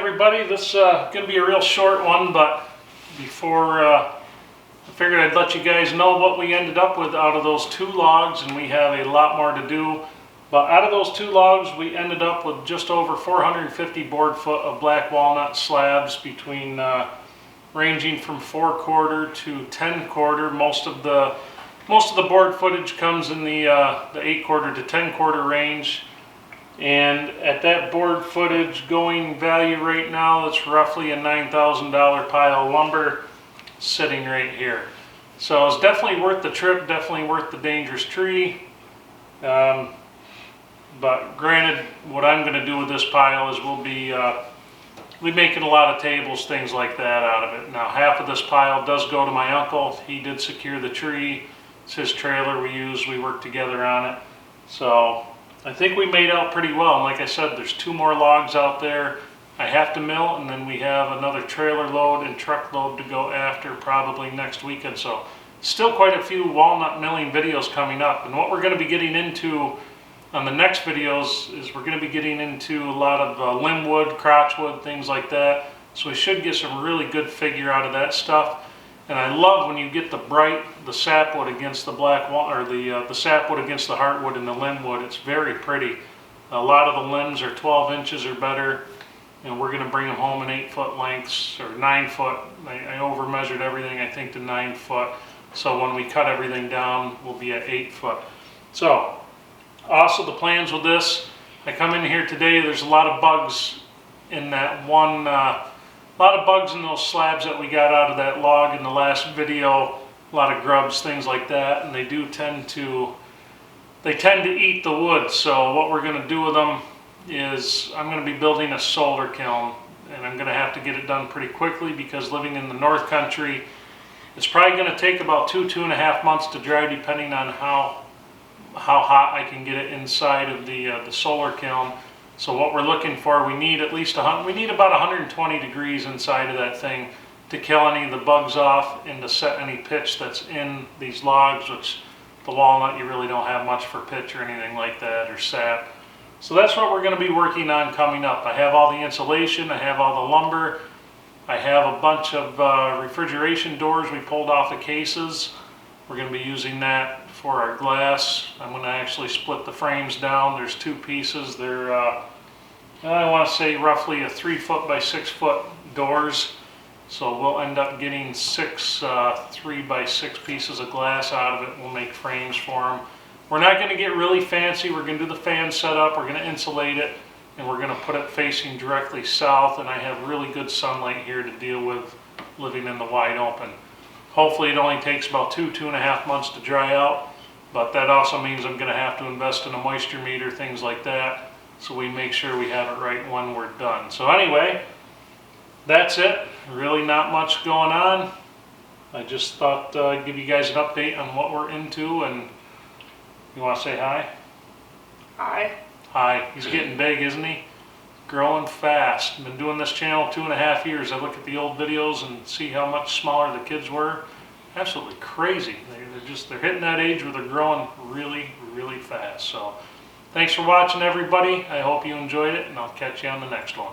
everybody. This is going to be a real short one, but before I figured I'd let you guys know what we ended up with out of those 2 logs, and we have a lot more to do. But out of those 2 logs, we ended up with just over 450 board foot of black walnut slabs, between ranging from 4/4 to 10/4. Most of the board footage comes in the 8/4 to 10/4 range. And at that board footage going value right now, it's roughly a $9,000 pile of lumber sitting right here. So it's definitely worth the trip, definitely worth the dangerous tree. But granted, what I'm going to do with this pile is we'll be making a lot of tables, things like that out of it. Now, half of this pile does go to my uncle. He did secure the tree. It's his trailer we use. We work together on it. So I think we made out pretty well. And like I said, there's 2 more logs out there I have to mill, and then we have another trailer load and truck load to go after probably next weekend. So still quite a few walnut milling videos coming up. And what we're going to be getting into on the next videos is we're going to be getting into a lot of limb wood, crotch wood, things like that. So we should get some really good figure out of that stuff. And I love when you get the sapwood against the black walnut, or the sapwood against the heartwood and the limb wood. It's very pretty. A lot of the limbs are 12 inches or better, and we're going to bring them home in 8-foot lengths, or 9 foot. I over measured everything, I think, to 9 foot. So when we cut everything down, we'll be at 8 foot. So also the plans with this, I come in here today, there's a lot of bugs in that one, a lot of bugs in those slabs that we got out of that log in the last video, a lot of grubs, things like that, and they tend to eat the wood. So what we're going to do with them is I'm going to be building a solar kiln, and I'm going to have to get it done pretty quickly because living in the North Country, it's probably going to take about 2.5 months to dry, depending on how hot I can get it inside of the solar kiln. So what we're looking for, we need at least we need about 120 degrees inside of that thing to kill any of the bugs off and to set any pitch that's in these logs, which the walnut, you really don't have much for pitch or anything like that, or sap. So that's what we're going to be working on coming up. I have all the insulation, I have all the lumber, I have a bunch of refrigeration doors we pulled off the cases. We're going to be using that for our glass. I'm going to actually split the frames down. There's 2 pieces. They're, I want to say roughly a 3-foot by 6-foot doors. So we'll end up getting 6 3 by 6 pieces of glass out of it. We'll make frames for them. We're not going to get really fancy. We're going to do the fan setup. We're going to insulate it, and we're going to put it facing directly south. And I have really good sunlight here to deal with living in the wide open. Hopefully it only takes about 2.5 months to dry out, but that also means I'm going to have to invest in a moisture meter, things like that, so we make sure we have it right when we're done. So anyway, that's it. Really not much going on. I just thought I'd give you guys an update on what we're into. And you want to say hi? Hi. Hi. He's getting big, isn't he? Growing fast. Been doing this channel 2.5 years. I look at the old videos and see how much smaller the kids were. Absolutely crazy. They're hitting that age where they're growing really, really fast. So thanks for watching, everybody. I hope you enjoyed it, and I'll catch you on the next one.